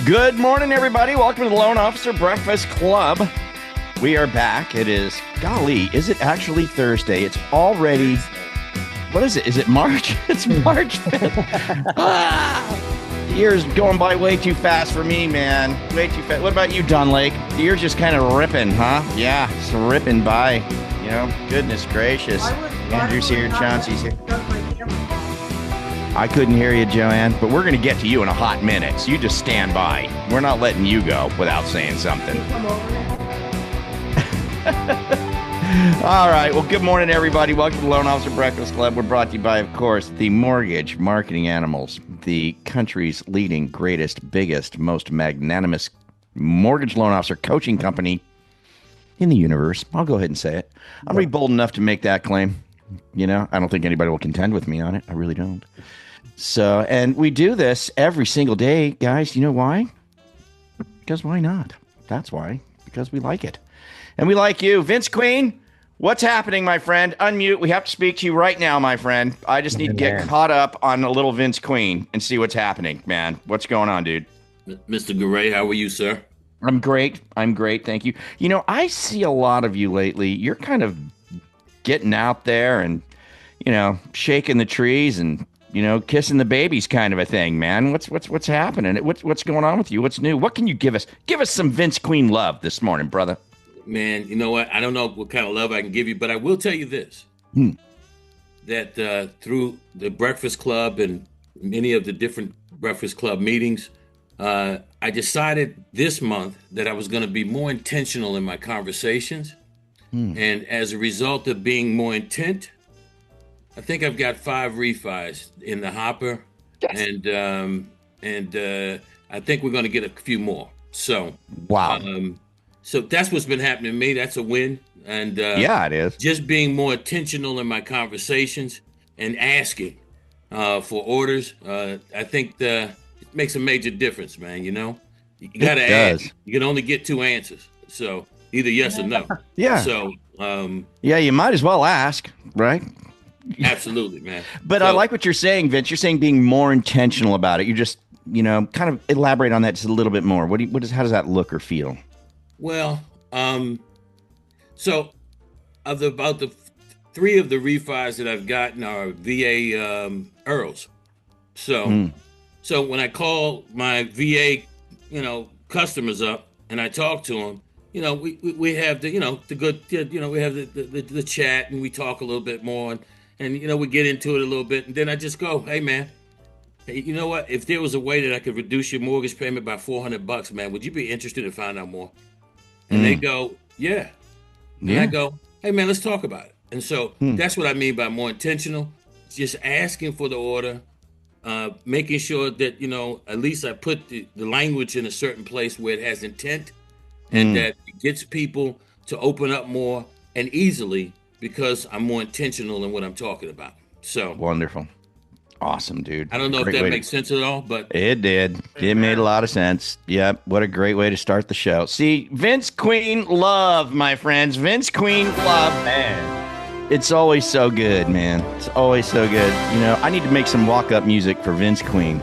Good morning, everybody. Welcome to the Loan Officer Breakfast Club. We are back. It is, golly, is it actually Thursday? It's already, what is it? Is it March? It's March 5th. The year's going by way too fast for me, man. Way too fast. What about you, Don Lake? The year's just kind of ripping, huh? Yeah, it's ripping by. You know, goodness gracious. Andrew's here, Chauncey's here. I couldn't hear you, Joanne, but we're going to get to you in a hot minute, so you just stand by. We're not letting you go without saying something. All right. Well, good morning, everybody. Welcome to the Loan Officer Breakfast Club. We're brought to you by, of course, the Mortgage Marketing Animals, the country's leading, greatest, biggest, most magnanimous mortgage loan officer coaching company in the universe. I'll go ahead and say it. I'm really bold enough to make that claim. You know, I don't think anybody will contend with me on it. I really don't. So, and we do this every single day, guys. You know why? Because why not? That's why. Because we like it. And we like you. Vince Queen, what's happening, my friend? Unmute. We have to speak to you right now, my friend. I just need to get caught up on a little Vince Queen and see what's happening, man. What's going on, dude? Mr. Garay, how are you, sir? I'm great. Thank you. You know, I see a lot of you lately. You're kind of getting out there and, you know, shaking the trees and, you know, kissing the babies kind of a thing, man. What's happening? What's going on with you? What's new? What can you give us? Give us some Vince Queen love this morning, brother. Man, you know what? I don't know what kind of love I can give you, but I will tell you this. That through the Breakfast Club and many of the different Breakfast Club meetings, I decided this month that I was going to be more intentional in my conversations. And as a result of being more intent, I think I've got 5 refis in the hopper. Yes. And I think we're going to get a few more. So, wow. So that's what's been happening to me. That's a win. And yeah, it is. Just being more intentional in my conversations and asking for orders. I think it makes a major difference, man. You know, you got to ask. You can only get 2 answers. So either yes or no. Yeah. So, yeah, you might as well ask, right? Absolutely, man. But I like what you're saying, Vince. You're saying being more intentional about it. You just, you know, kind of elaborate on that just a little bit more. How does that look or feel? Well, so about the 3 of the refis that I've gotten are VA IRRRLs. So when I call my VA, you know, customers up and I talk to them, you know, we have the, you know, the good, you know, we have the chat and we talk a little bit more and you know, we get into it a little bit and then I just go, hey man, you know what? If there was a way that I could reduce your mortgage payment by $400, man, would you be interested in finding out more? And they go, yeah. And I go, hey, man, let's talk about it. And so that's what I mean by more intentional. Just asking for the order, making sure that, you know, at least I put the language in a certain place where it has intent and that it gets people to open up more and easily because I'm more intentional in what I'm talking about. So wonderful. Awesome, dude. I don't know if that makes sense at all, but it did. It made a lot of sense. Yep. What a great way to start the show. See, Vince Queen love, my friends. Vince Queen love, man. It's always so good, man. It's always so good. You know, I need to make some walk-up music for Vince Queen.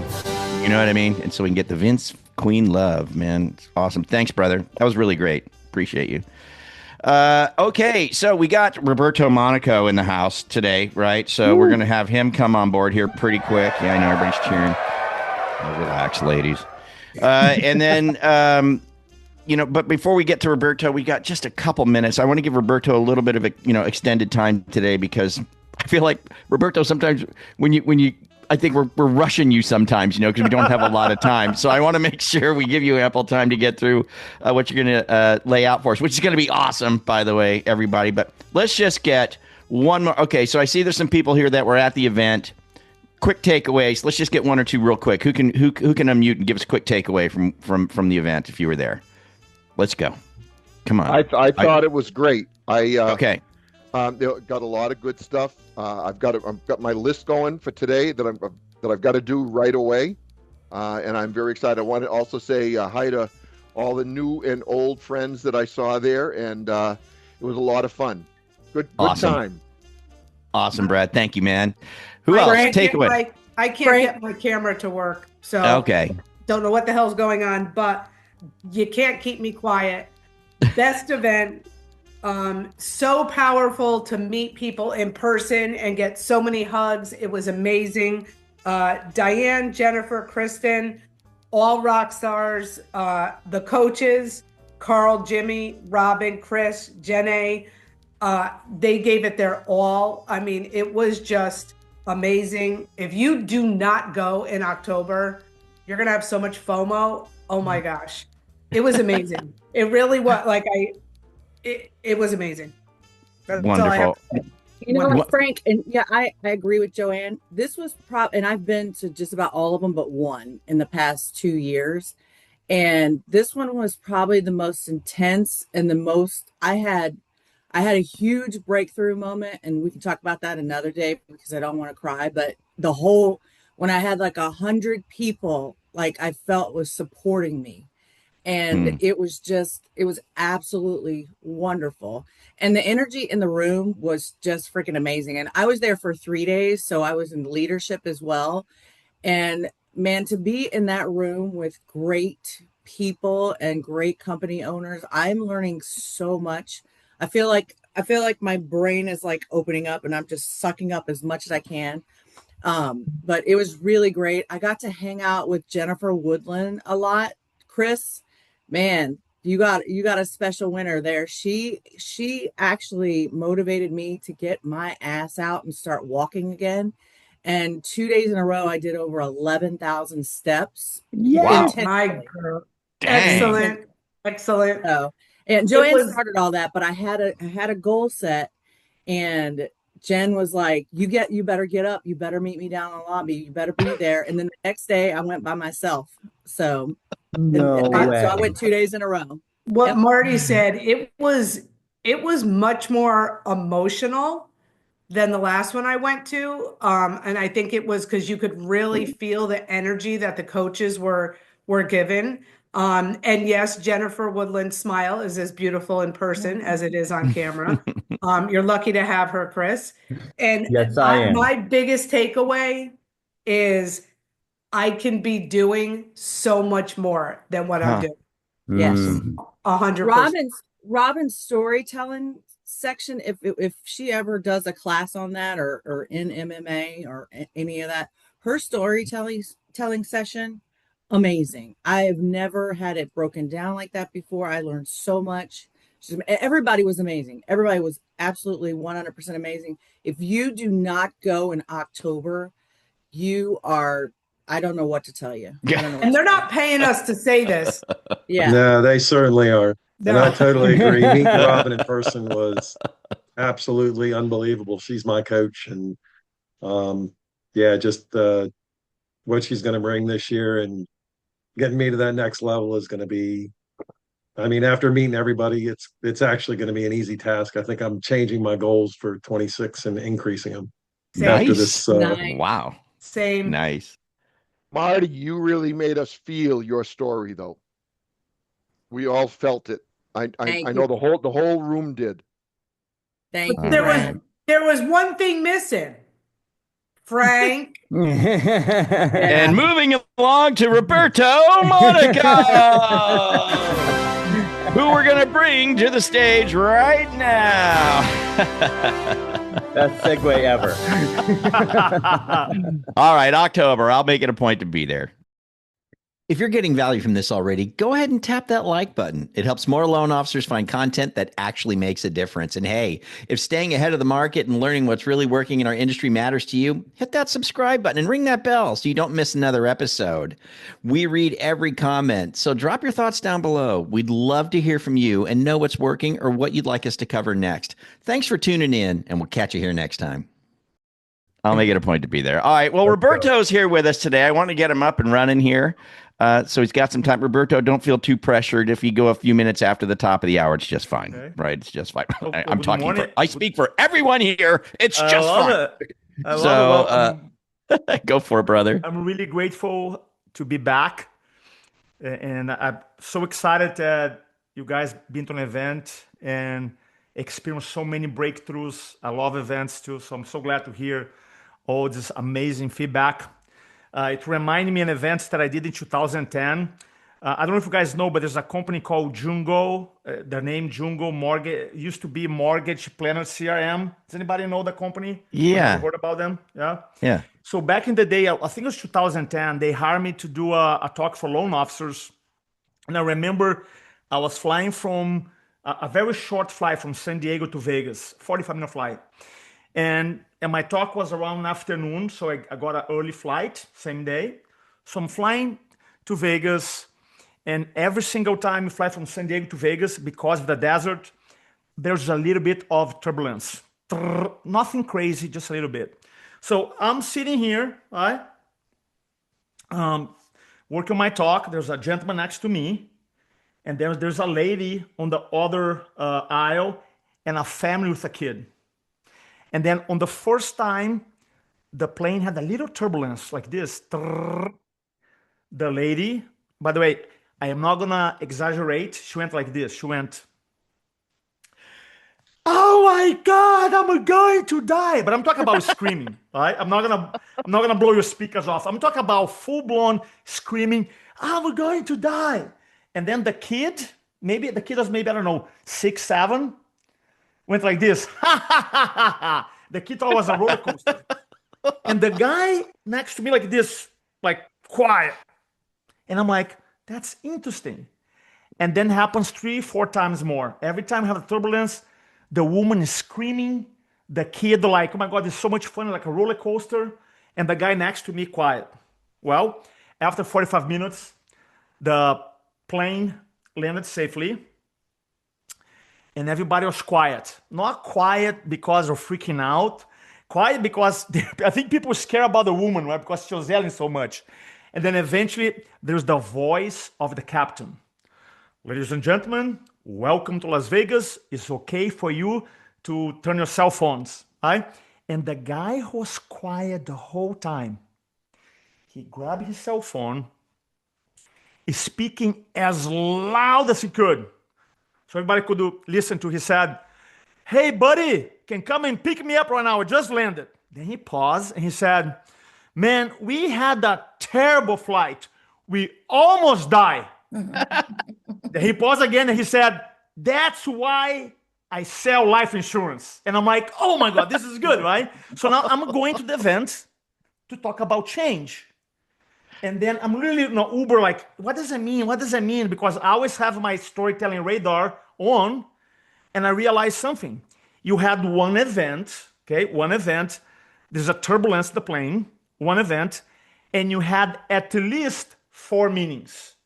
You know what I mean? And so we can get the Vince Queen love, man. It's awesome. Thanks, brother. That was really great. Appreciate you. Okay, so we got Roberto Monaco in the house today, right? So we're going to have him come on board here pretty quick. Yeah, I know everybody's cheering. Oh, relax, ladies. And then, you know, but before we get to Roberto, we got just a couple minutes. I want to give Roberto a little bit of a, you know, extended time today because I feel like Roberto sometimes when you I think we're rushing you sometimes, you know, because we don't have a lot of time. So I want to make sure we give you ample time to get through what you're going to lay out for us, which is going to be awesome, by the way, everybody. But let's just get one more. Okay, so I see there's some people here that were at the event. Quick takeaways. Let's just get 1 or 2 real quick. Who can unmute and give us a quick takeaway from the event if you were there? Let's go. Come on. I thought it was great. Okay. Got a lot of good stuff. I've got my list going for today that I've got to do right away, and I'm very excited. I want to also say hi to all the new and old friends that I saw there, and it was a lot of fun. Good awesome. Time. Awesome, Brad. Thank you, man. Who else? Take away. I can't get my camera to work. So okay. don't know what the hell's going on, but you can't keep me quiet. Best event. So powerful to meet people in person and get so many hugs. It was amazing. Diane, Jennifer, Kristen, all rock stars. The coaches, Carl, Jimmy, Robin, Chris, Jenna, they gave it their all. I mean, it was just amazing. If you do not go in October, you're gonna have so much FOMO. Oh my gosh. It was amazing. It really was it was amazing. That's all I have Wonderful. to say. You know What- what, Frank? And yeah, I agree with Joanne. This was and I've been to just about all of them but one in the past 2 years. And this one was probably the most intense and the most I had a huge breakthrough moment, and we can talk about that another day because I don't want to cry. But when I had like 100 people, like I felt was supporting me, and Hmm. it was absolutely wonderful. And the energy in the room was just freaking amazing. And I was there for 3 days, so I was in leadership as well. And man, to be in that room with great people and great company owners, I'm learning so much. I feel like my brain is like opening up and I'm just sucking up as much as I can. But it was really great. I got to hang out with Jennifer Woodland a lot. Chris, man, you got a special winner there. She actually motivated me to get my ass out and start walking again. And 2 days in a row, I did over 11,000 steps. Wow. My Intentionally. girl. Dang. Excellent. Excellent. So, and It Joanne was started all that, but I had a goal set, and Jen was like, you better get up, you better meet me down in the lobby, you better be there. And then the next day I went by myself. So No so I way. went 2 days in a row. what Yep. Marty said. It was much more emotional than the last one I went to. And I think it was because you could really feel the energy that the coaches were given. And yes, Jennifer Woodland's smile is as beautiful in person as it is on camera. You're lucky to have her, Chris. And Yes, I am. my biggest takeaway is I can be doing so much more than what I'm Huh. doing. Yes. Mm. 100%. Robin's storytelling section, if she ever does a class on that or in MMA or any of that, her storytelling session, amazing. I have never had it broken down like that before. I learned so much. Everybody was amazing. Everybody was absolutely 100% amazing. If you do not go in October, I don't know what to tell you. I don't know. And they're not paying us to say this. Yeah. No, they certainly are. And I No. totally agree. Meeting Robin in person was absolutely unbelievable. She's my coach. And yeah, just what she's going to bring this year and getting me to that next level is going to be, I mean, after meeting everybody, it's actually going to be an easy task. I think I'm changing my goals for 26 and increasing them after Nice. this. Nice. Wow. Same. Nice. Marty, you really made us feel your story, though. We all felt it. I Thank know you. the whole room did. Thank you, There Brad. was one thing missing. Frank. And moving along to Roberto Monaco, who we're going to bring to the stage right now. Best segue ever. All right, October. I'll make it a point to be there. If you're getting value from this already, go ahead and tap that like button. It helps more loan officers find content that actually makes a difference. And hey, if staying ahead of the market and learning what's really working in our industry matters to you, hit that subscribe button and ring that bell so you don't miss another episode. We read every comment, so drop your thoughts down below. We'd love to hear from you and know what's working or what you'd like us to cover next. Thanks for tuning in, and we'll catch you here next time. I'll make it a point to be there. All right. Well, Roberto's here with us today. I want to get him up and running here. So he's got some time. Roberto, don't feel too pressured. If you go a few minutes after the top of the hour, it's just fine. Okay. Right? It's just fine. Well, I'm good talking morning. I speak for everyone here. It's I just love fine. it. I love it. Well, Go for it, brother. I'm really grateful to be back. And I'm so excited that you guys been to an event and experienced so many breakthroughs. I love events too. So I'm so glad to hear all this amazing feedback. It reminded me of events that I did in 2010. I don't know if you guys know, but there's a company called Jungo. Their name Jungo Mortgage used to be Mortgage Planner CRM. Does anybody know the company? Or have you Yeah. heard about them? Yeah. Yeah. So back in the day, I think it was 2010, they hired me to do a talk for loan officers. And I remember I was flying from a very short flight from San Diego to Vegas, 45-minute flight. And my talk was around afternoon, so I got an early flight, same day. So I'm flying to Vegas, and every single time you fly from San Diego to Vegas, because of the desert, there's a little bit of turbulence. Nothing crazy, just a little bit. So I'm sitting here, right? Working my talk. There's a gentleman next to me, and there's a lady on the other aisle, and a family with a kid. And then on the first time, the plane had a little turbulence like this. The lady, by the way, I am not gonna exaggerate. She went like this. She went, "Oh my God, I'm going to die!" But I'm talking about screaming, right? I'm not gonna blow your speakers off. I'm talking about full-blown screaming, "I'm going to die!" And then the kid, maybe the kid was maybe, I don't know, 6, 7, went like this. The kid thought it was a roller coaster. And the guy next to me like this, like quiet. And I'm like, that's interesting. And then happens 3, 4 times more. Every time I have a turbulence, the woman is screaming. The kid like, oh my God, it's so much fun, like a roller coaster. And the guy next to me quiet. Well, after 45 minutes, the plane landed safely. And everybody was quiet. Not quiet because of freaking out. Quiet because I think people were scared about the woman, right? Because she was yelling so much. And then eventually, there's the voice of the captain. "Ladies and gentlemen, welcome to Las Vegas. It's okay for you to turn your cell phones." Right? And the guy who was quiet the whole time, he grabbed his cell phone, is speaking as loud as he could. So everybody could listen to. He said, "Hey, buddy, can come and pick me up right now. I just landed." Then he paused and he said, "Man, we had a terrible flight. We almost died." Then he paused again and he said, "That's why I sell life insurance." And I'm like, oh my God, this is good, right? So now I'm going to the event to talk about change. And then I'm really Uber like, what does it mean? What does it mean? Because I always have my storytelling radar on, and I realized something. You had one event, okay? One event. There's a turbulence in the plane, one event, and you had at least 4 meanings,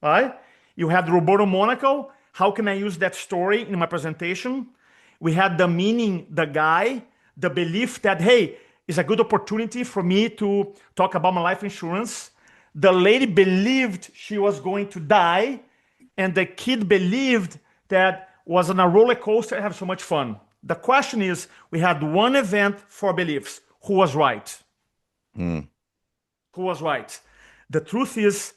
right? You had Roberto Monaco. How can I use that story in my presentation? We had the meaning, the guy, the belief that, hey, it's a good opportunity for me to talk about my life insurance. The lady believed she was going to die, and the kid believed that was on a roller coaster and have so much fun. The question is, we had one event, 4 beliefs. Who was right? Who was right? The truth is,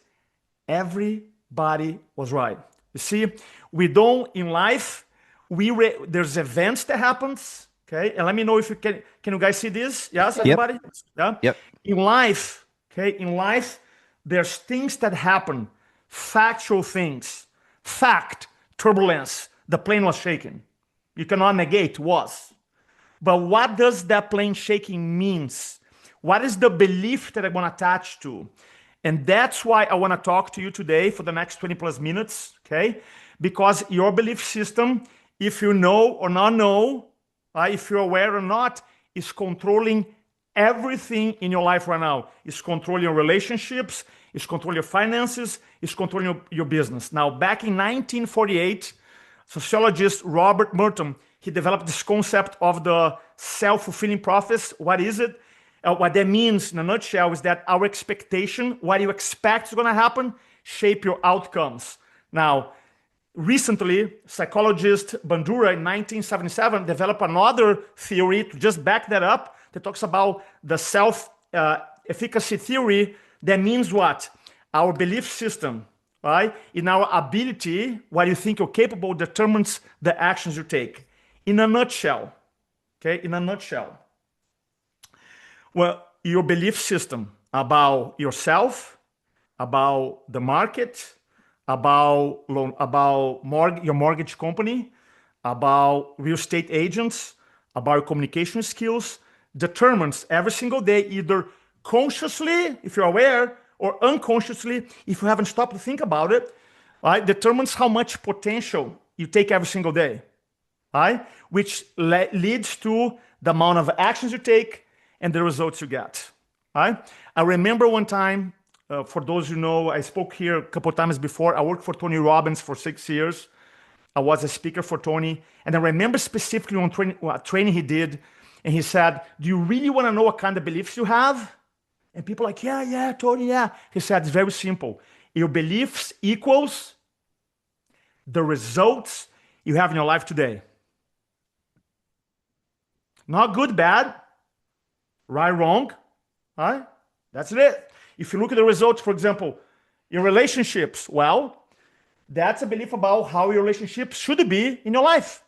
everybody was right. You see, we don't, in life, there's events that happens, okay? And let me know if you can you guys see this? Yes, everybody? Yep. Yeah? In life, okay, there's things that happen, factual things, fact, turbulence. The plane was shaking. You cannot negate was. But what does that plane shaking means? What is the belief that I want to attach to? And that's why I want to talk to you today for the next 20 plus minutes, okay? Because your belief system, if you know or not know, if you're aware or not, is controlling everything in your life right now. It's controlling your relationships, it's controlling your finances, it's controlling your business. Now, back in 1948, sociologist Robert Merton, he developed this concept of the self-fulfilling prophecy. What is it? What that means in a nutshell is that our expectation, what you expect is going to happen, shape your outcomes. Now, recently, psychologist Bandura in 1977 developed another theory to just back that up that talks about the self-efficacy theory. That means what? Our belief system, right? In our ability, what you think you're capable determines the actions you take. In a nutshell, okay? In a nutshell. Well, your belief system, about yourself, about the market, about your mortgage company, about real estate agents, about your communication skills, determines every single day, either consciously, if you're aware, or unconsciously, if you haven't stopped to think about it, right, determines how much potential you take every single day, right? Which leads to the amount of actions you take and the results you get, right? I remember one time, for those who know, I spoke here a couple of times before. I worked for Tony Robbins for 6 years. I was a speaker for Tony. And I remember specifically on training he did. And he said, do you really want to know what kind of beliefs you have? And people are like, yeah, Tony, yeah. He said, it's very simple. Your beliefs equals the results you have in your life today. Not good, bad, right, wrong, right? That's it. If you look at the results, for example, your relationships, well, that's a belief about how your relationships should be in your life.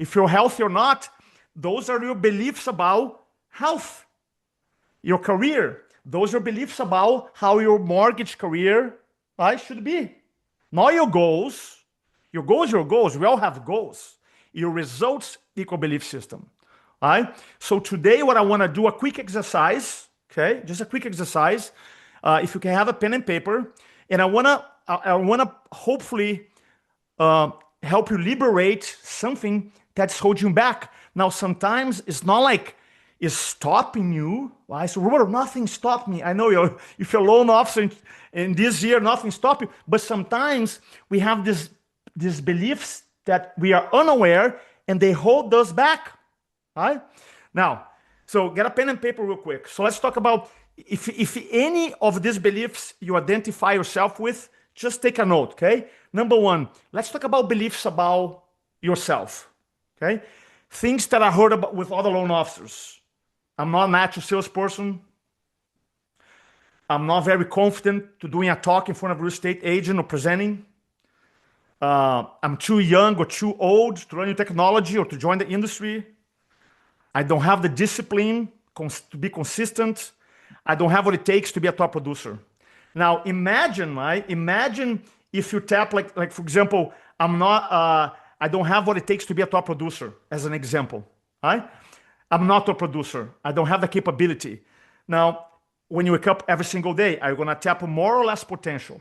If you're healthy or not, those are your beliefs about health. Your career, those are beliefs about how your mortgage career, right, should be. Not your goals. Your goals are your goals. We all have goals. Your results equal belief system. All right? So today what I want to do, a quick exercise, okay? Just a quick exercise. If you can have a pen and paper, and I wanna hopefully help you liberate something that's holding you back. Now, sometimes it's not like it's stopping you. Right? So, Roberto, nothing stopped me. I know if you're a loan officer in this year, nothing stopped you. But sometimes we have these beliefs that we are unaware, and they hold us back. Right? Now, so get a pen and paper real quick. So let's talk about if any of these beliefs you identify yourself with, just take a note, okay? Number one, let's talk about beliefs about yourself, okay? Things that I heard about with other loan officers. I'm not a natural salesperson. I'm not very confident to doing a talk in front of a real estate agent or presenting. I'm too young or too old to learn new technology or to join the industry. I don't have the discipline to be consistent. I don't have what it takes to be a top producer. Now imagine, right? Imagine if you tap like for example, I don't have what it takes to be a top producer, as an example, right? I'm not a producer. I don't have the capability. Now, when you wake up every single day, are you gonna tap more or less potential?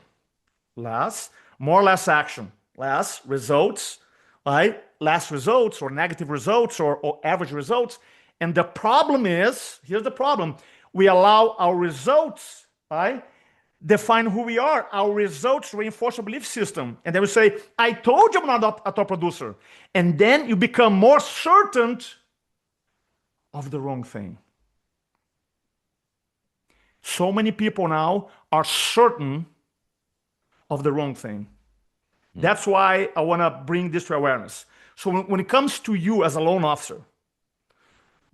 Less, more or less action, less results, right? Less results or negative results or average results. And the problem is, here's the problem. We allow our results, right, define who we are. Our results reinforce our belief system. And then we say, I told you I'm not a top producer. And then you become more certain of the wrong thing. So many people now are certain of the wrong thing. That's why I want to bring this to awareness. So when it comes to you as a loan officer,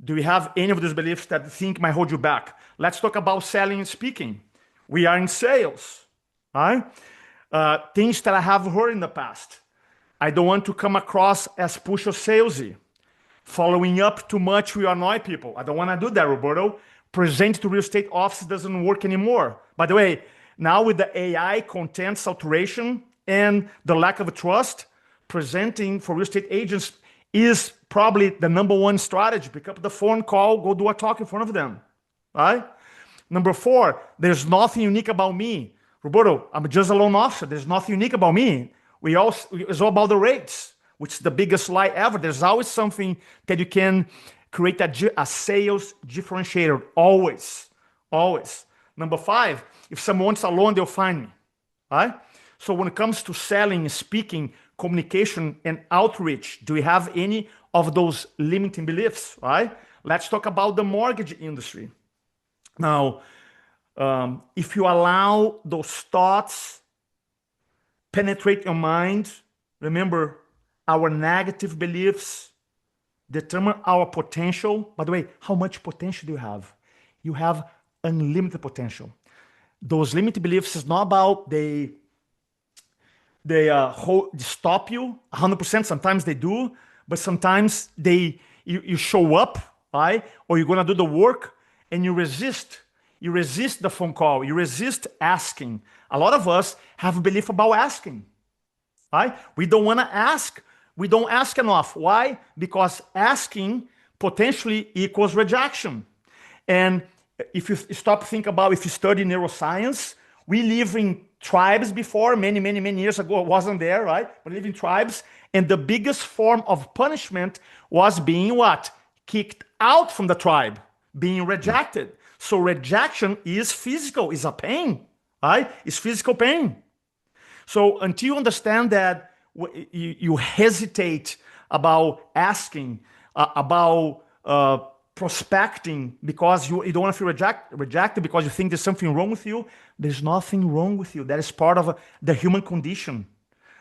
do you have any of these beliefs that you think might hold you back? Let's talk about selling and speaking. We are in sales, right? Things that I have heard in the past. I don't want to come across as push or salesy. Following up too much will annoy people. I don't want to do that, Roberto. Present to real estate offices doesn't work anymore. By the way, now with the AI content saturation and the lack of trust, presenting for real estate agents is probably the number one strategy. Pick up the phone call, go do a talk in front of them, right? Number 4, there's nothing unique about me. Roberto, I'm just a loan officer. There's nothing unique about me. It's all about the rates, which is the biggest lie ever. There's always something that you can create a sales differentiator. Always, always. Number 5, if someone wants a loan, they'll find me, right? So when it comes to selling, speaking, communication, and outreach, do we have any of those limiting beliefs, right? Let's talk about the mortgage industry. Now, if you allow those thoughts penetrate your mind, remember, our negative beliefs determine our potential. By the way, how much potential do you have? You have unlimited potential. Those limited beliefs is not about they stop you 100%. Sometimes they do, but sometimes you show up, right? Or you're gonna do the work and you resist. You resist the phone call. You resist asking. A lot of us have a belief about asking, right? We don't want to ask. We don't ask enough. Why? Because asking potentially equals rejection. And if you stop think about, if you study neuroscience, we live in tribes before, many years ago. I wasn't there, right? We live in tribes. And the biggest form of punishment was being what? Kicked out from the tribe, being rejected. So rejection is physical, is a pain, right? It's physical pain. So until you understand that you hesitate about asking, about prospecting because you don't want to feel rejected because you think there's something wrong with you, there's nothing wrong with you. That is part of the human condition.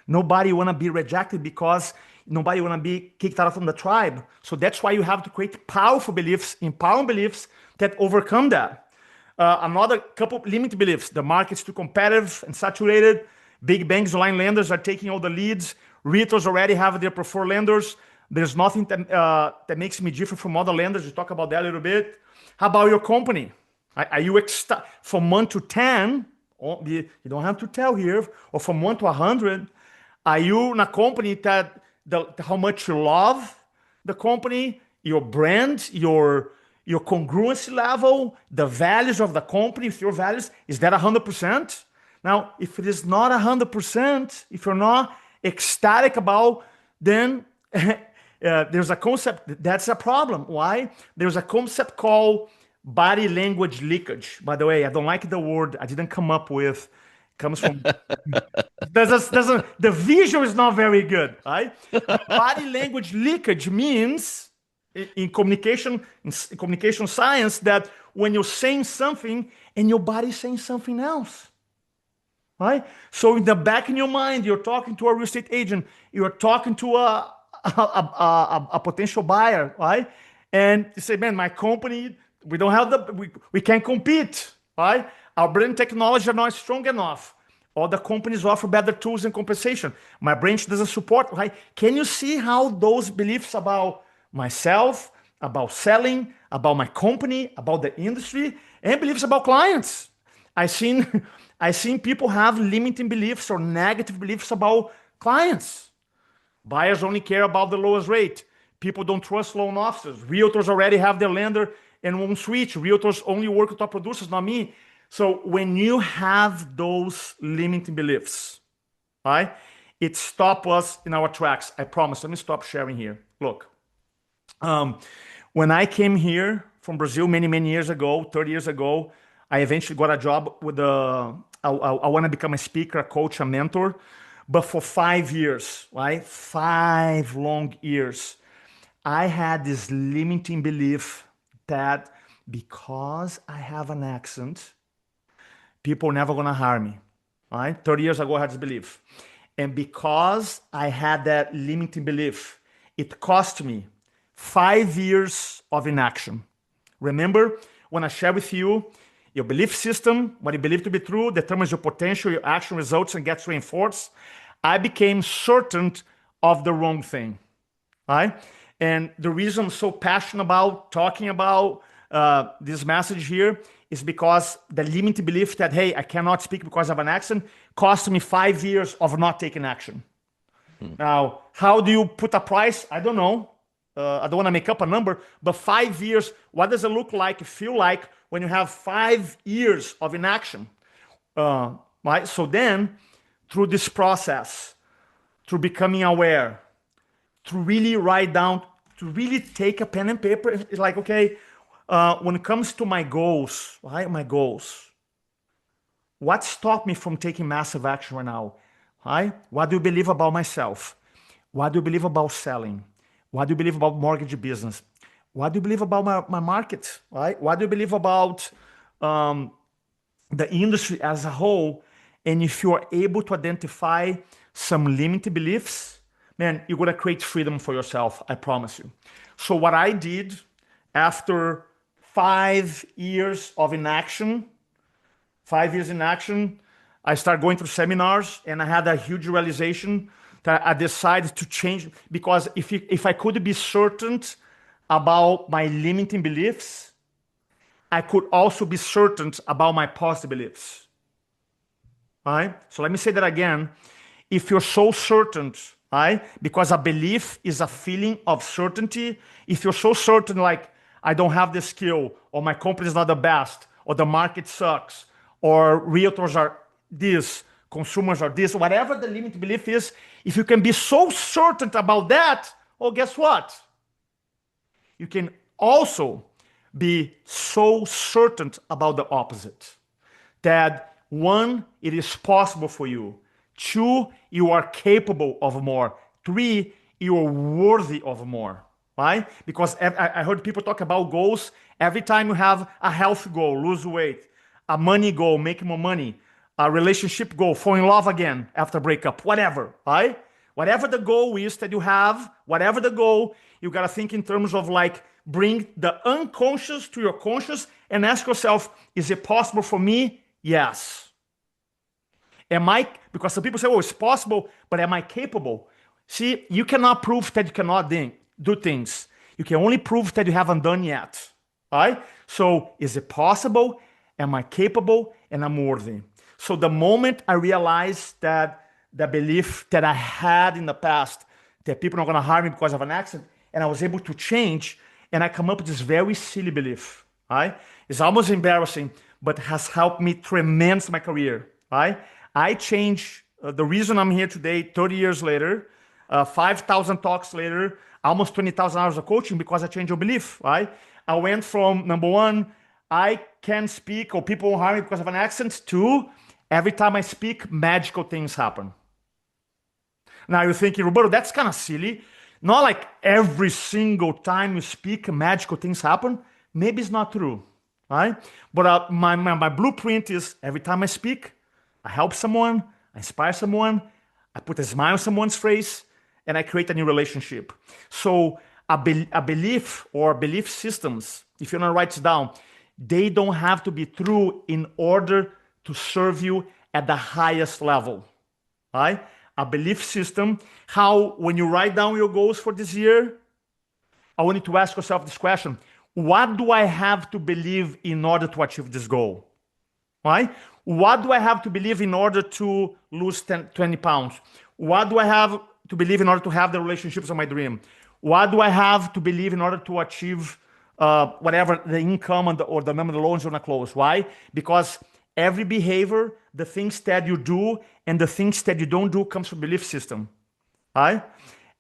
Nobody want to be rejected because nobody want to be kicked out from the tribe. So that's why you have to create powerful beliefs, empowering beliefs that overcome that. Another couple of limiting beliefs. The market's too competitive and saturated. Big banks, online lenders are taking all the leads. Realtors already have their preferred lenders. There's nothing that makes me different from other lenders. You talk about that a little bit. How about your company? Are you from 1 to 10? You don't have to tell here. Or from 1 to 100? Are you in a company that how much you love the company, your brand, your congruency level, the values of the company, if your values, is that 100%? Now, if it is not 100%, if you're not ecstatic about, then there's a concept, that's a problem. Why? There's a concept called body language leakage. By the way, I don't like the word, I didn't come up with, comes from, the visual is not very good, right? Body language leakage means, in communication science, that when you're saying something and your body's saying something else. Right? So in the back in your mind, you're talking to a real estate agent, you're talking to a potential buyer, right? And you say, man, my company, we don't have we can't compete, right? Our brand technology are not strong enough. All the companies offer better tools and compensation. My branch doesn't support, right? Can you see how those beliefs about myself, about selling, about my company, about the industry, and beliefs about clients? I've seen people have limiting beliefs or negative beliefs about clients. Buyers only care about the lowest rate. People don't trust loan officers. Realtors already have their lender and won't switch. Realtors only work with top producers, not me. So when you have those limiting beliefs, right, it stops us in our tracks. I promise. Let me stop sharing here. Look, when I came here from Brazil many years ago, 30 years ago, I eventually got a job with I want to become a speaker, a coach, a mentor. But for 5 years, right? 5 long years, I had this limiting belief that because I have an accent, people are never going to hire me, right? 30 years ago, I had this belief. And because I had that limiting belief, it cost me 5 years of inaction. Remember when I shared with you, your belief system, what you believe to be true, determines your potential, your action results, and gets reinforced. I became certain of the wrong thing, right? And the reason I'm so passionate about talking about this message here is because the limiting belief that, hey, I cannot speak because of an accent cost me 5 years of not taking action. Now, how do you put a price? I don't know. I don't want to make up a number, but 5 years, what does it look like, feel like when you have 5 years of inaction? Right? So then, through this process, through becoming aware, to really write down, to really take a pen and paper, it's like, okay, when it comes to my goals, right? My goals, what stopped me from taking massive action right now? Right? What do you believe about myself? What do you believe about selling? What do you believe about mortgage business? What do you believe about my market? Right? What do you believe about the industry as a whole? And if you are able to identify some limiting beliefs, man, you're going to create freedom for yourself. I promise you. So what I did after 5 years of inaction, 5 years in action, I started going through seminars and I had a huge realization that I decided to change, because if I could be certain about my limiting beliefs, I could also be certain about my positive beliefs. All right? So let me say that again. If you're so certain, right? Because a belief is a feeling of certainty. If you're so certain, like, I don't have the skill, or my company is not the best, or the market sucks, or realtors are this, consumers are this, whatever the limit belief is, if you can be so certain about that, oh, guess what? You can also be so certain about the opposite. That one, it is possible for you. Two, you are capable of more. Three, you are worthy of more. Right? Because I heard people talk about goals. Every time you have a health goal, lose weight, a money goal, make more money, a relationship goal, fall in love again after breakup, whatever, right? Whatever the goal is that you have, whatever the goal, you got to think in terms of like bring the unconscious to your conscious and ask yourself, is it possible for me? Yes. Am I, because some people say, oh, it's possible, but am I capable? See, you cannot prove that you cannot do things. You can only prove that you haven't done yet. All right? So is it possible? Am I capable? And I'm worthy. So the moment I realized that the belief that I had in the past, that people are not going to harm me because of an accident, and I was able to change, and I come up with this very silly belief. Right? It's almost embarrassing, but has helped me tremendously in my career. Right? I changed the reason I'm here today, 30 years later, 5,000 talks later, almost 20,000 hours of coaching because I changed your belief. Right? I went from number one, I can't speak or people won't harm me because of an accent, to every time I speak, magical things happen. Now you're thinking, Roberto, that's kind of silly. Not like every single time you speak, magical things happen. Maybe it's not true, right? But my blueprint is every time I speak, I help someone, I inspire someone, I put a smile on someone's face, and I create a new relationship. So a belief or belief systems, if you want to write it down, they don't have to be true in order to serve you at the highest level, right? A belief system, how when you write down your goals for this year, I want you to ask yourself this question. What do I have to believe in order to achieve this goal? Right? What do I have to believe in order to lose 20 pounds? What do I have to believe in order to have the relationships of my dream? What do I have to believe in order to achieve whatever the income or the number of loans you want to close? Why? Because every behavior, the things that you do and the things that you don't do comes from belief system. Right?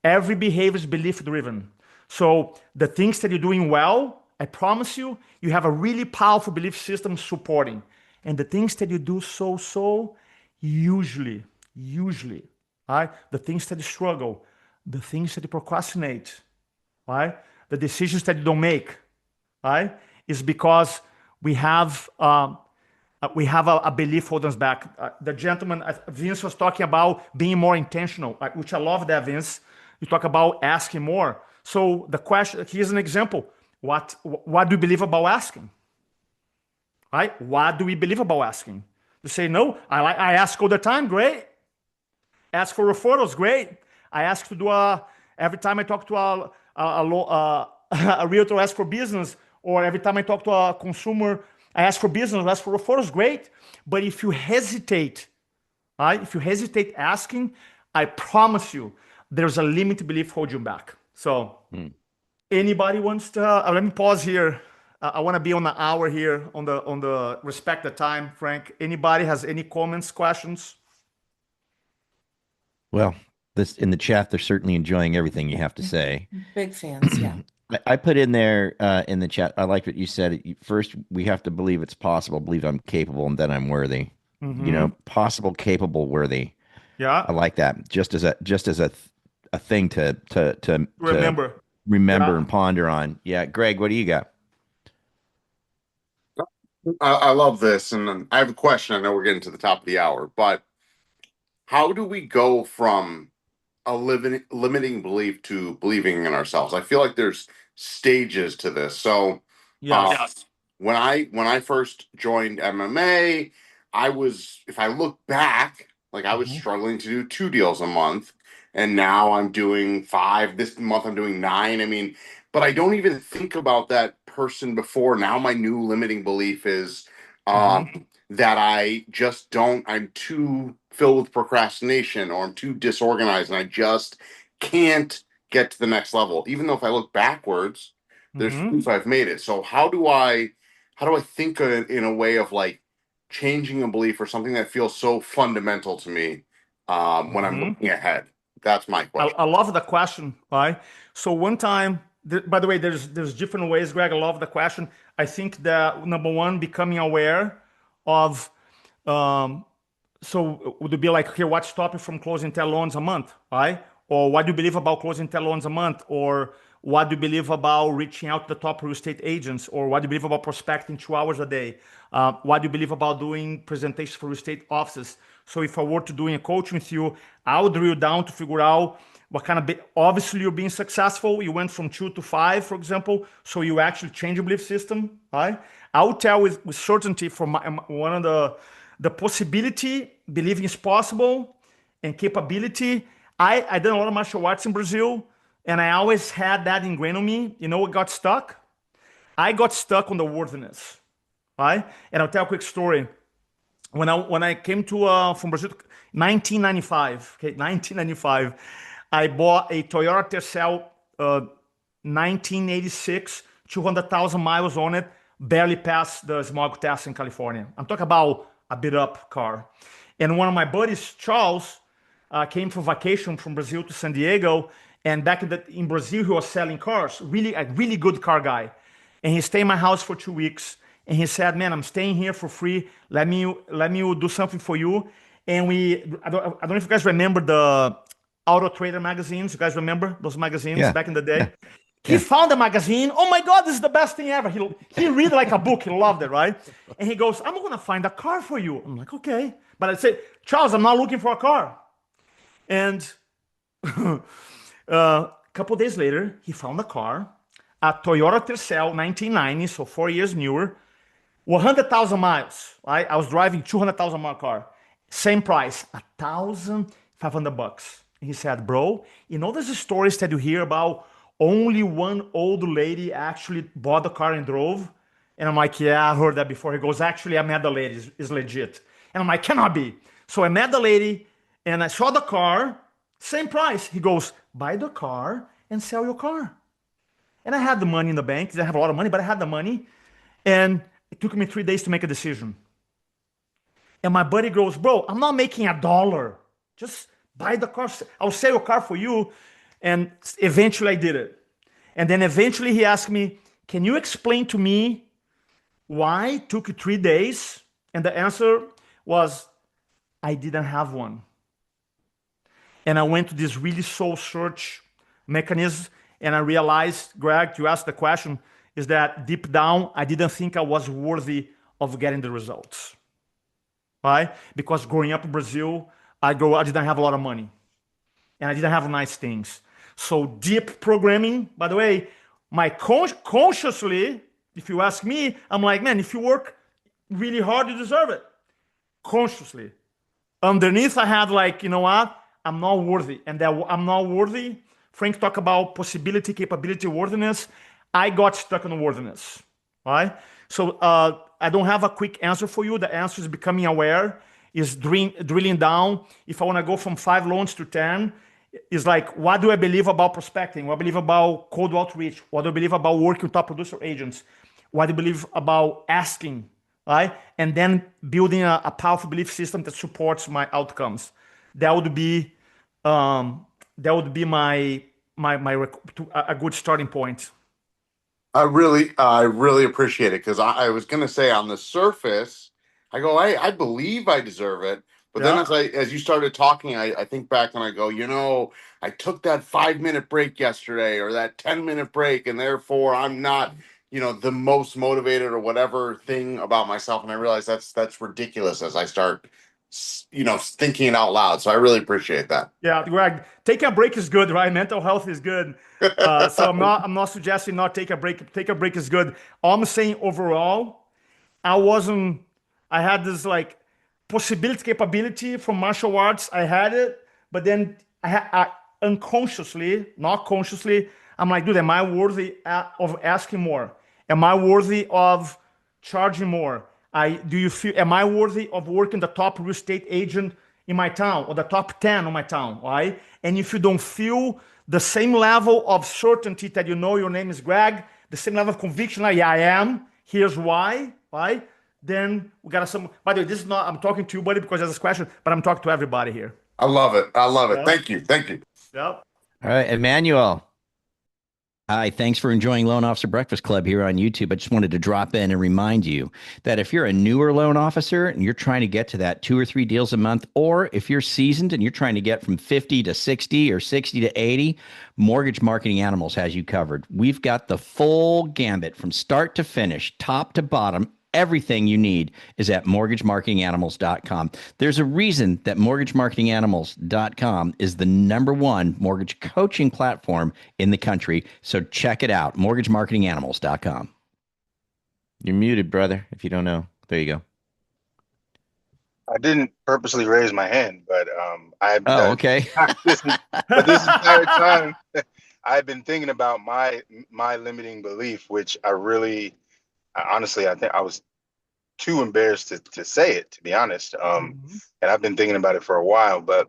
Every behavior is belief driven. So the things that you're doing well, I promise you, you have a really powerful belief system supporting. And the things that you do so, usually, right? The things that you struggle, the things that you procrastinate, right? The decisions that you don't make, right? Is because we have a belief holding us back. The gentleman, Vince, was talking about being more intentional, which I love that, Vince. You talk about asking more. So the question, here's an example. What do you believe about asking? Right? What do we believe about asking? You say, no, I ask all the time, great. Ask for referrals, great. I ask to do every time I talk to a realtor, ask for business, or every time I talk to a consumer, I ask for business, I ask for referrals, great. But if you hesitate, right? If you hesitate asking, I promise you, there's a limited belief holding you back. So anybody wants to, let me pause here. I want to be on the hour here on the respect the time, Frank. Anybody has any comments, questions? Well, this in the chat, they're certainly enjoying everything you have to say. Big fans, yeah. I put in there in the chat. I like what you said. First, we have to believe it's possible, believe I'm capable, and then I'm worthy. You know, possible, capable, worthy. Yeah. I like that. Just as a thing to remember yeah. And ponder on. Yeah, Greg, what do you got? I love this, and I have a question. I know we're getting to the top of the hour, but how do we go from a limiting belief to believing in ourselves? I feel like there's stages to this. So, yes. When I first joined MMA, if I look back, like I was struggling to do 2 deals a month, and now I'm doing 5. This month I'm doing 9. I mean, but I don't even think about that person before. Now my new limiting belief is that I just don't, I'm too filled with procrastination, or I'm too disorganized, and I just can't get to the next level. Even though if I look backwards, there's proof I've made it. So how do I think in a way of like changing a belief or something that feels so fundamental to me when I'm looking ahead? That's my question. I love the question, right? So one time, by the way, there's different ways, Greg. I love the question. I think that number one, becoming aware of, so would it be like, here, what stop you from closing 10 loans a month, right? Or what do you believe about closing 10 loans a month? Or what do you believe about reaching out to the top real estate agents? Or what do you believe about prospecting 2 hours a day? What do you believe about doing presentations for real estate offices? So if I were to doing a coaching with you, I would drill down to figure out what kind of, obviously you're being successful. You went from 2 to 5, for example. So you actually change your belief system, right? I would tell with certainty from one of the possibility, believing is possible, and capability. I done a lot of martial arts in Brazil, and I always had that ingrained on me. You know what got stuck? I got stuck on the worthiness, right? And I'll tell a quick story. When I came to from Brazil, 1995, okay, 1995, I bought a Toyota Tercel, 1986, 200,000 miles on it, barely passed the smog test in California. I'm talking about a beat up car. And one of my buddies, Charles, came for vacation from Brazil to San Diego. And back in Brazil, he was selling cars, a really good car guy. And he stayed in my house for 2 weeks. And he said, man, I'm staying here for free. Let me do something for you. And I don't know if you guys remember the Auto Trader magazines. You guys remember those magazines back in the day? Yeah. He found the magazine. Oh my God, this is the best thing ever. He read like a book. He loved it, right? And he goes, I'm going to find a car for you. I'm like, okay. But I said, Charles, I'm not looking for a car. And a couple of days later, he found a car, a Toyota Tercel 1990, so 4 years newer, 100,000 miles. Right? I was driving 200,000 mile car. Same price, $1,500. He said, bro, you know there's stories that you hear about only one old lady actually bought the car and drove? And I'm like, yeah, I heard that before. He goes, actually, I met the lady. It's legit. And I'm like, cannot be. So I met the lady and I saw the car, same price. He goes, buy the car and sell your car. And I had the money in the bank. I didn't have a lot of money, but I had the money. And it took me 3 days to make a decision. And my buddy goes, bro, I'm not making $1. Just buy the car. I'll sell your car for you. And eventually I did it. And then eventually he asked me, can you explain to me why it took 3 days? And the answer was, I didn't have one. And I went to this really soul search mechanism. And I realized, Greg, to ask the question, is that deep down, I didn't think I was worthy of getting the results. Right? Because growing up in Brazil, I didn't have a lot of money. And I didn't have nice things. So deep programming, by the way, my consciously, if you ask me, I'm like, man, if you work really hard, you deserve it. Consciously. Underneath, I had like, you know what? I'm not worthy. And that I'm not worthy. Frank talked about possibility, capability, worthiness. I got stuck on worthiness. Right? So I don't have a quick answer for you. The answer is becoming aware, is drilling down. If I want to go from 5 loans to 10, it's like, what do I believe about prospecting? What do I believe about cold outreach? What do I believe about working with top producer agents? What do I believe about asking, right? And then building a powerful belief system that supports my outcomes. That would be a good starting point. I really appreciate it, because I was gonna say on the surface, I go, I believe I deserve it. But then as you started talking, I think back and I go, I took that 5-minute break yesterday, or that 10-minute break, and therefore I'm not, the most motivated or whatever thing about myself. And I realize that's ridiculous as I start, thinking it out loud. So I really appreciate that. Yeah, Greg, taking a break is good, right? Mental health is good. So I'm not suggesting not take a break. Take a break is good. All I'm saying overall, I had this like possibility, capability from martial arts. I had it, but then I unconsciously, not consciously, I'm like, dude, am I worthy of asking more? Am I worthy of charging more? Am I worthy of working the top real estate agent in my town or the top 10 in my town, right? And if you don't feel the same level of certainty that you know your name is Greg, the same level of conviction, like, yeah, I am, here's why, right? Then we got some, by the way, this is not, I'm talking to you, buddy, because there's this question, but I'm talking to everybody here. I love it. I love it. Yeah. Thank you. Thank you. Yep. All right, Emmanuel. Hi, thanks for enjoying Loan Officer Breakfast Club here on YouTube. I just wanted to drop in and remind you that if you're a newer loan officer and you're trying to get to that 2 or 3 deals a month, or if you're seasoned and you're trying to get from 50 to 60 or 60 to 80, Mortgage Marketing Animals has you covered. We've got the full gambit from start to finish, top to bottom. Everything you need is at mortgagemarketinganimals.com. There's a reason that mortgagemarketinganimals.com is the #1 mortgage coaching platform in the country. So check it out, mortgagemarketinganimals.com. You're muted, brother, if you don't know. There you go. I didn't purposely raise my hand, but Okay. this entire time I've been thinking about my limiting belief, which honestly, I think I was too embarrassed to say it, to be honest. And I've been thinking about it for a while, but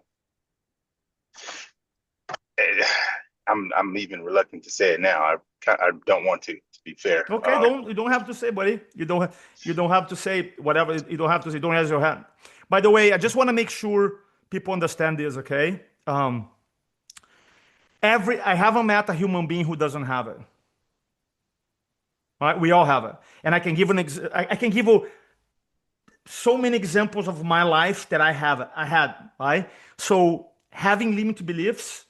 I'm even reluctant to say it now. I don't want to be fair. Okay, you don't have to say, buddy. You don't have to say whatever. You don't have to say. Don't raise your hand. By the way, I just want to make sure people understand this. Okay. I haven't met a human being who doesn't have it. Right? We all have it, and I can give I can give you so many examples of my life that I had. Right? So having limited beliefs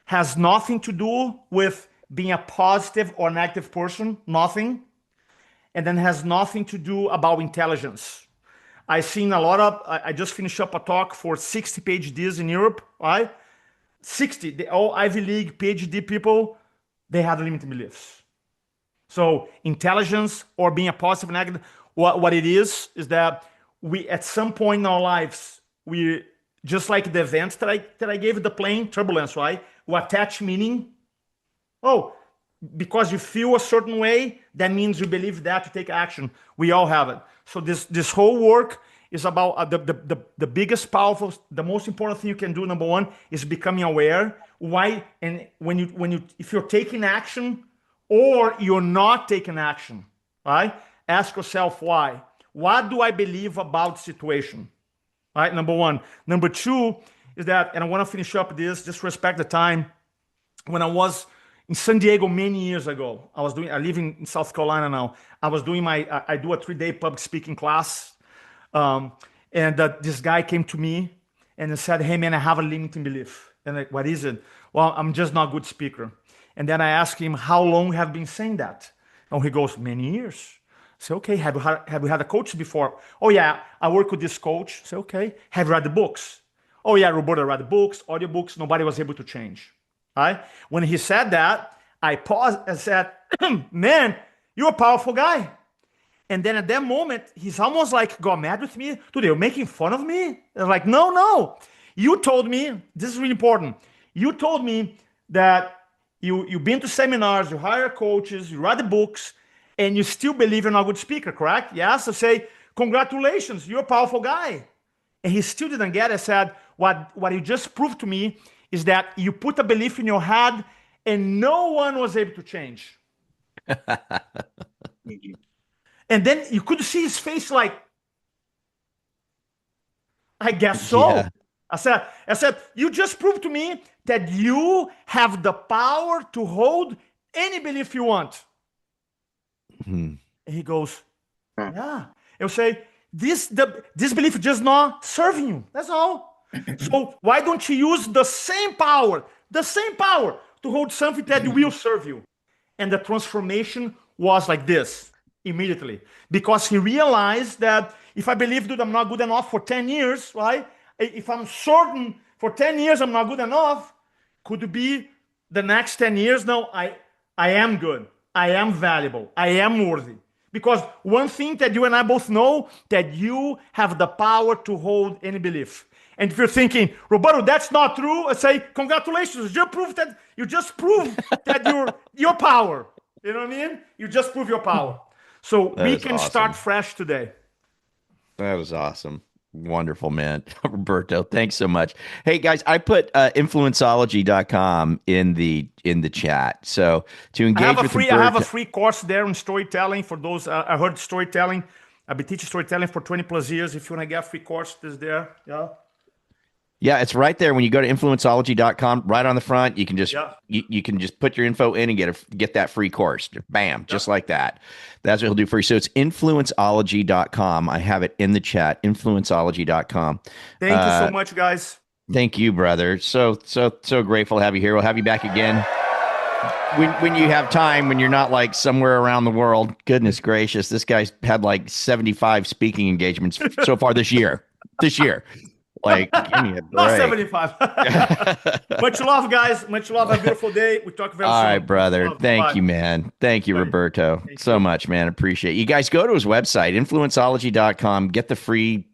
has nothing to do with being a positive or negative person. Nothing, and then has nothing to do about intelligence. I've seen a lot of. I just finished up a talk for 60 PhDs in Europe. Right? 60, all Ivy League PhD people, they have limited beliefs. So intelligence or being a positive or negative, what it is that we, at some point in our lives, we, just like the events that I gave the plane, turbulence, right? We attach meaning. Oh, because you feel a certain way, that means you believe that to take action. We all have it. So this whole work is about the biggest, powerful, the most important thing you can do. #1 is becoming aware. Why? And if you're taking action, or you're not taking action, right? Ask yourself why. What do I believe about the situation? Right, #1. #2 is that, and I want to finish up this, just respect the time. When I was in San Diego many years ago, I live in South Carolina now. I do a 3-day public speaking class. And this guy came to me and said, hey man, I have a limiting belief. And like, what is it? Well, I'm just not a good speaker. And then I asked him, how long have you been saying that? And he goes, many years. I say, okay, have you had a coach before? Oh yeah, I work with this coach. I say, okay. Have you read the books? Oh yeah, Roberto read the books, audiobooks, nobody was able to change. Right? When he said that, I paused and said, man, you're a powerful guy. And then at that moment, he's almost like got mad with me. Dude, you're making fun of me? I'm like, no. You told me, this is really important. You told me that you've been to seminars, you hire coaches, you read the books, and you still believe you're not a good speaker, correct? Yes, I say, congratulations, you're a powerful guy. And he still didn't get it. I said, what you just proved to me is that you put a belief in your head and no one was able to change. And then you could see his face like, I guess so. Yeah. I said, you just proved to me that you have the power to hold any belief you want. Mm-hmm. And he goes, yeah. I'll say, this belief is just not serving you. That's all. So why don't you use the same power to hold something that will serve you? And the transformation was like this immediately. Because he realized that if I believe that I'm not good enough for 10 years, right? If I'm certain for 10 years I'm not good enough, could it be the next 10 years? No, I am good. I am valuable. I am worthy. Because one thing that you and I both know, that you have the power to hold any belief. And if you're thinking, Roberto, that's not true, I say, congratulations. You just proved that your power. You know what I mean? You just prove your power. So That we is can awesome. start fresh today. That is awesome. Wonderful, man. Roberto, thanks so much. Hey guys, I put influenceology.com in the chat. So to engage with I have a free course there in storytelling for those. I heard storytelling. I've been teaching storytelling for 20 plus years. If you want to get a free course, it's there. Yeah. Yeah, it's right there when you go to influenceology.com, right on the front. You can just Yeah. you can just put your info in and get that free course. Bam, just like that. That's what he'll do for you. So it's influenceology.com. I have it in the chat, influenceology.com. Thank you so much, guys. Thank you, brother. So grateful to have you here. We'll have you back again when you have time, when you're not like somewhere around the world. Goodness gracious, this guy's had like 75 speaking engagements so far this year. Like, give me a break. Not 75. Much love, guys. Much love. Have a beautiful day. We talk very soon. All right, brother. Thank Bye. you, man. Thank you, Bye. Roberto. Thank so you. much, man. Appreciate it. You guys go to his website, influenceology.com. Get the free,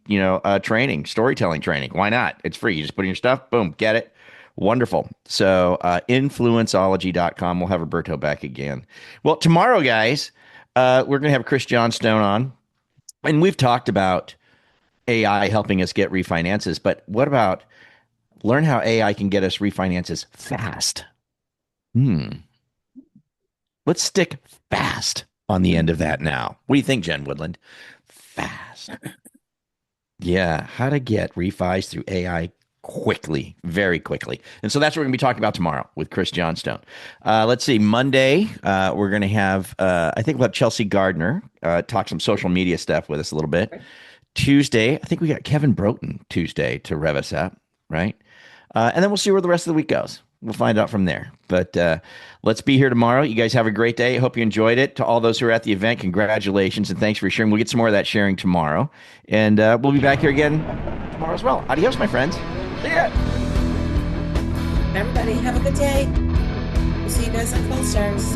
training, storytelling training. Why not? It's free. You just put in your stuff. Boom, get it. Wonderful. So influenceology.com. We'll have Roberto back again. Well, tomorrow, guys, we're going to have Chris Johnstone on. And we've talked about AI helping us get refinances, but what about learn how AI can get us refinances fast? Let's stick fast on the end of that now. What do you think, Jen Woodland? Fast. Yeah, how to get refis through AI quickly, very quickly. And so that's what we're going to be talking about tomorrow with Chris Johnstone. Let's see, Monday, we're going to have, I think we'll have Chelsea Gardner talk some social media stuff with us a little bit. Tuesday, I think we got Kevin Broughton Tuesday to rev us up, right? And then we'll see where the rest of the week goes. We'll find out from there. But let's be here tomorrow. You guys have a great day. I hope you enjoyed it. To all those who are at the event, congratulations and thanks for sharing. We'll get some more of that sharing tomorrow. And we'll be back here again tomorrow as well. Adios, my friends. See ya. Everybody, have a good day. We'll see you guys on Cold Stars.